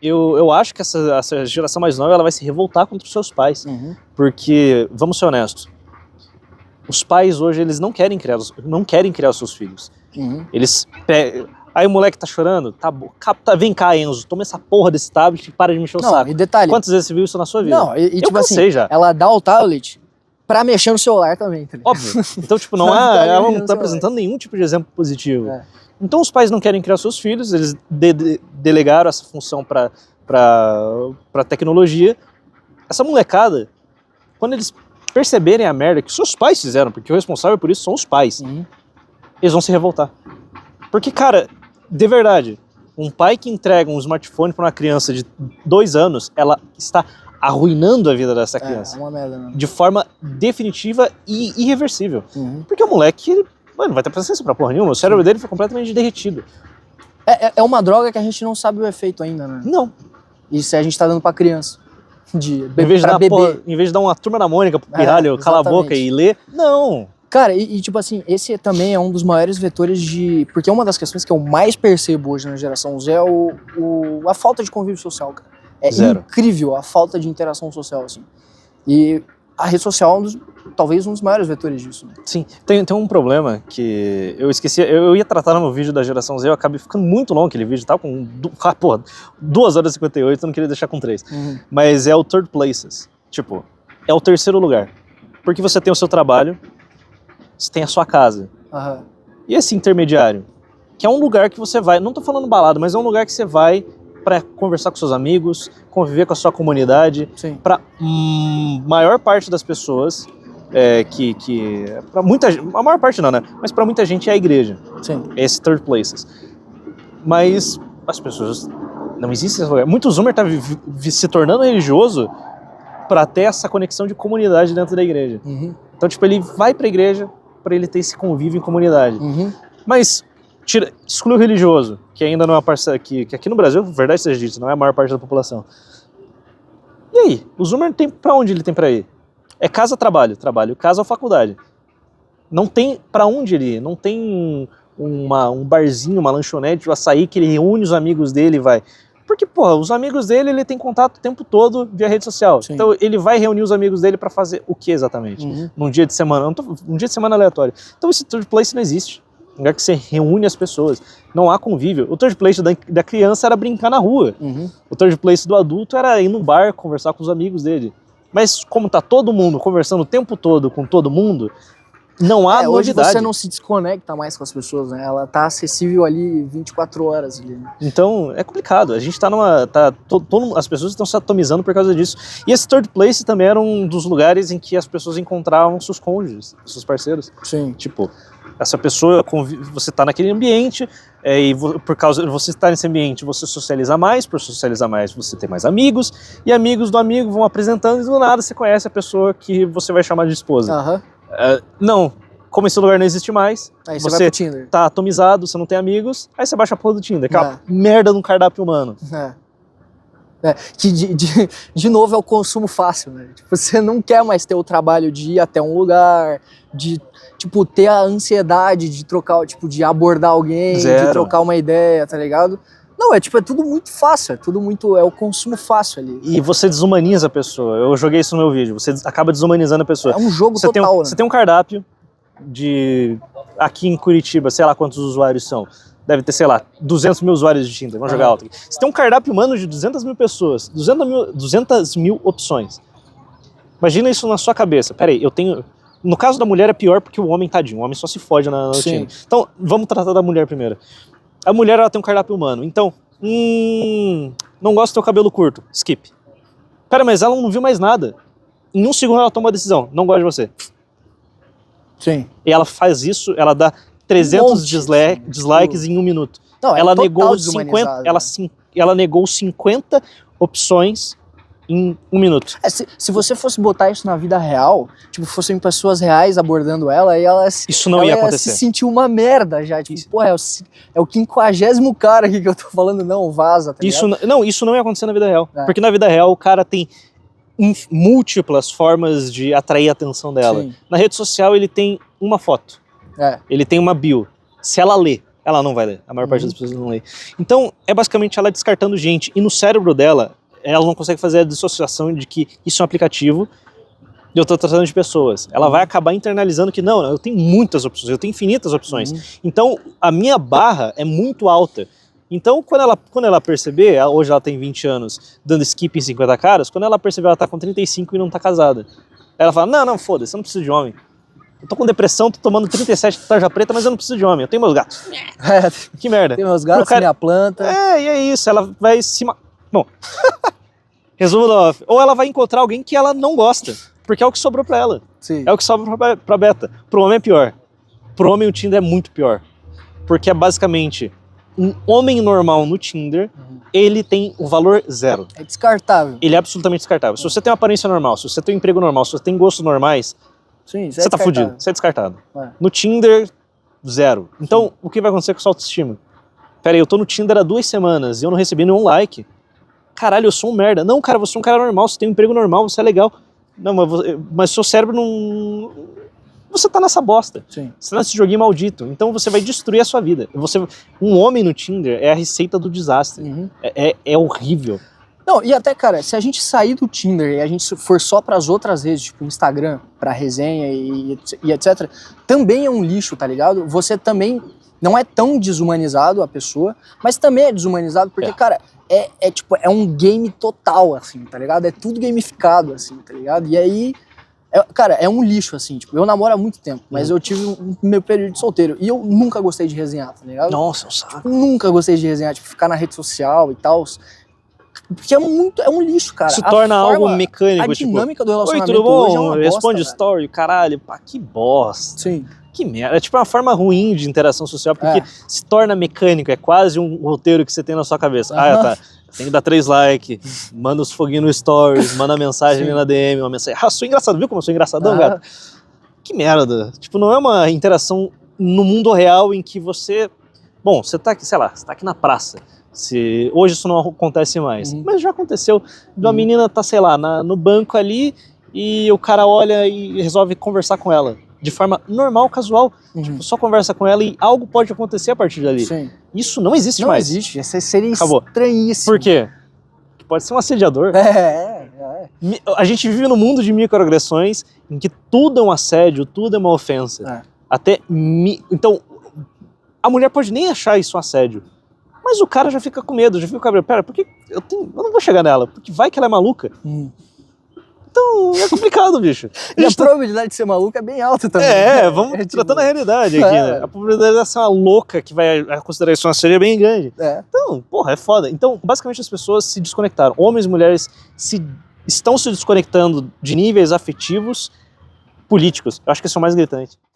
eu acho que essa geração mais nova ela vai se revoltar contra os seus pais. Porque, vamos ser honestos, os pais hoje eles não querem criar os seus filhos. Eles pegam... Aí o moleque tá chorando, vem cá, Enzo, toma essa porra desse tablet e para de mexer o saco. E detalhe... Quantas vezes você viu isso na sua vida? Não, e tipo assim, já. ela dá o tablet pra mexer no celular também, tá ligado? Óbvio. Então, tipo, ela não tá apresentando nenhum tipo de exemplo positivo. Então os pais não querem criar seus filhos, eles delegaram essa função pra tecnologia. Essa molecada, quando eles perceberem a merda que seus pais fizeram, porque o responsável por isso são os pais, eles vão se revoltar. Porque, cara, de verdade, um pai que entrega um smartphone pra uma criança de 2 anos, ela está arruinando a vida dessa criança. É uma merda, né? De forma definitiva e irreversível. Porque o moleque, ele, mano, vai ter paciência pra porra nenhuma. O cérebro dele foi completamente derretido. É uma droga que a gente não sabe o efeito ainda, né? Não. Isso a gente tá dando pra criança. Em vez de dar uma turma da Mônica pro pirralho, cala a boca e ler, não. Cara, e tipo assim, esse também é um dos maiores vetores de... Porque uma das questões que eu mais percebo hoje na geração Z é a falta de convívio social, cara. É incrível a falta de interação social, assim. E a rede social é talvez um dos maiores vetores disso. Né? Sim, tem um problema que eu esqueci, eu ia tratar no meu vídeo da geração Z, eu acabei ficando muito longo aquele vídeo, tá com 2 horas e 58, eu não queria deixar com 3. Mas é o third places, tipo, é o terceiro lugar. Porque você tem o seu trabalho, você tem a sua casa. E esse intermediário, que é um lugar que você vai, não tô falando balada, mas é um lugar que você vai para conversar com seus amigos, conviver com a sua comunidade. Para maior parte das pessoas, para muita, a maior parte não, né? Mas para muita gente é a igreja. É esse third places. Mas as pessoas, não existe esse lugar. Muito zoomer tá se tornando religioso para ter essa conexão de comunidade dentro da igreja. Então, tipo, ele vai para a igreja para ele ter esse convívio em comunidade. Mas exclui o religioso, que ainda não é uma parcela, que aqui no Brasil, verdade seja dito, não é a maior parte da população. E aí? O zoomer tem pra onde ele tem pra ir? É casa, trabalho, casa ou faculdade. Não tem pra onde ele ir, não tem um barzinho, uma lanchonete, um açaí que ele reúne os amigos dele e vai. Porque, porra, os amigos dele, ele tem contato o tempo todo via rede social. Então ele vai reunir os amigos dele pra fazer o que exatamente? Num dia de semana, um dia de semana aleatório. Então esse third place não existe. Um lugar que você reúne as pessoas. Não há convívio. O third place da criança era brincar na rua. O third place do adulto era ir no bar, conversar com os amigos dele. Mas como tá todo mundo conversando o tempo todo com todo mundo, não há novidade. Hoje você não se desconecta mais com as pessoas, né? Ela tá acessível ali 24 horas. Ali. Então é complicado. A gente tá numa... as pessoas estão se atomizando por causa disso. E esse third place também era um dos lugares em que as pessoas encontravam seus cônjuges, seus parceiros. Tipo... Essa pessoa, você está naquele ambiente, e por causa de você estar nesse ambiente, você socializa mais, por socializar mais você tem mais amigos, e amigos do amigo vão apresentando, e do nada você conhece a pessoa que você vai chamar de esposa. Não, como esse lugar não existe mais, aí você vai pro Tinder. Tá atomizado, você não tem amigos, aí você baixa a porra do Tinder, aquela merda no cardápio humano. Que de novo é o consumo fácil, né? Tipo, você não quer mais ter o trabalho de ir até um lugar, de tipo, ter a ansiedade de trocar, tipo, de abordar alguém, de trocar uma ideia, tá ligado? Não, é tudo muito fácil, é o consumo fácil ali. E você desumaniza a pessoa, eu joguei isso no meu vídeo, você acaba desumanizando a pessoa. É um jogo total, né? Você tem um cardápio aqui em Curitiba, sei lá quantos usuários são. Deve ter, sei lá, 200 mil usuários de Tinder, vamos jogar alto aqui. Você tem um cardápio humano de 200 mil pessoas, 200 mil opções. Imagina isso na sua cabeça. Peraí, eu tenho... No caso da mulher é pior porque o homem, tadinho, o homem só se fode no Tinder. Então, vamos tratar da mulher primeiro. A mulher, ela tem um cardápio humano. Então, não gosto do teu cabelo curto, skip. Pera, mas ela não viu mais nada. Em um segundo ela toma uma decisão, não gosto de você. E ela faz isso, ela dá 300 dislikes em 1 minuto. Não, ela negou 50, ela negou 50 opções em 1 minuto. Se você fosse botar isso na vida real, tipo, fossem pessoas reais abordando ela, e isso não ia acontecer. Se sentir uma merda já, tipo, pô, é o 50º cara aqui que eu tô falando, não, vaza, tá ligado? Isso não ia acontecer na vida real. Porque na vida real o cara tem múltiplas formas de atrair a atenção dela. Na rede social ele tem uma foto. Ele tem uma bio. Se ela lê Ela não vai ler, a maior parte das pessoas não lê. Então, é basicamente ela descartando gente, e no cérebro dela, ela não consegue fazer a dissociação de que isso é um aplicativo e eu tô tratando de pessoas. Ela vai acabar internalizando que não, eu tenho muitas opções, eu tenho infinitas opções. Então, a minha barra é muito alta. Então, quando ela perceber, hoje ela tem 20 anos, dando skip em 50 caras, quando ela perceber, ela tá com 35 e não tá casada. Ela fala, não, foda-se, eu não preciso de homem. Eu tô com depressão, tô tomando 37 de tarja preta, mas eu não preciso de homem, eu tenho meus gatos. Que merda. Tem meus gatos, minha planta. E é isso, ela vai se... Bom, resumo da off. Ou ela vai encontrar alguém que ela não gosta, porque é o que sobrou pra ela. Sim. É o que sobra pra beta. Pro homem é pior. Pro homem o Tinder é muito pior. Porque é basicamente... Um homem normal no Tinder, ele tem o valor 0. É descartável. Ele é absolutamente descartável. Se você tem uma aparência normal, se você tem um emprego normal, se você tem gostos normais, sim, você tá fudido, você é descartado. É. No Tinder, 0. Então, o que vai acontecer com a sua autoestima? Pera aí, eu tô no Tinder há 2 semanas e eu não recebi nenhum like. Caralho, eu sou um merda. Não, cara, você é um cara normal, você tem um emprego normal, você é legal. Não, mas seu cérebro não... Você tá nessa bosta. Sim. Você tá nesse joguinho maldito. Então você vai destruir a sua vida. Um homem no Tinder é a receita do desastre. É horrível. Não, e até, cara, se a gente sair do Tinder e a gente for só pras outras redes, tipo Instagram, pra resenha e etc., também é um lixo, tá ligado? Você também não é tão desumanizado a pessoa, mas também é desumanizado porque, cara, tipo, é um game total, assim, tá ligado? É tudo gamificado, assim, tá ligado? E aí... cara, é um lixo, assim, tipo, eu namoro há muito tempo, mas eu tive meu período de solteiro, e eu nunca gostei de resenhar, tá ligado? Nossa, eu saco. Tipo, nunca gostei de resenhar, tipo, ficar na rede social e tal, porque é um lixo, cara. Isso torna algo mecânico, a dinâmica do relacionamento oi, tudo bom? hoje é uma bosta, Responde velho. story, caralho, pá, que bosta. Sim. Que merda, é tipo uma forma ruim de interação social, porque se torna mecânico, é quase um roteiro que você tem na sua cabeça. Tá, tem que dar 3 likes, manda os foguinhos no stories, manda mensagem ali na DM, uma mensagem, sou engraçado, viu como eu sou engraçadão, cara? Que merda, tipo, não é uma interação no mundo real em que você, bom, você tá aqui, sei lá, você tá aqui na praça, hoje isso não acontece mais, mas já aconteceu, uma menina tá, sei lá, no banco ali, e o cara olha e resolve conversar com ela. De forma normal, casual, tipo, só conversa com ela e algo pode acontecer a partir dali. Sim. Isso não existe mais. Não existe, isso seria Acabou. estranhíssimo. Por quê? Pode ser um assediador. A gente vive num mundo de microagressões em que tudo é um assédio, tudo é uma ofensa. Então, a mulher pode nem achar isso um assédio, mas o cara já fica com medo, já fica com a pera, porque eu não vou chegar nela, porque vai que ela é maluca. Então, é complicado, bicho. E a probabilidade de ser maluco é bem alta também. Vamos tratando a realidade aqui, né? A probabilidade de ser uma louca que vai considerar isso uma série é bem grande. Então, porra, é foda. Então, basicamente as pessoas se desconectaram. Homens e mulheres estão se desconectando de níveis afetivos políticos. Eu acho que isso é o mais gritante.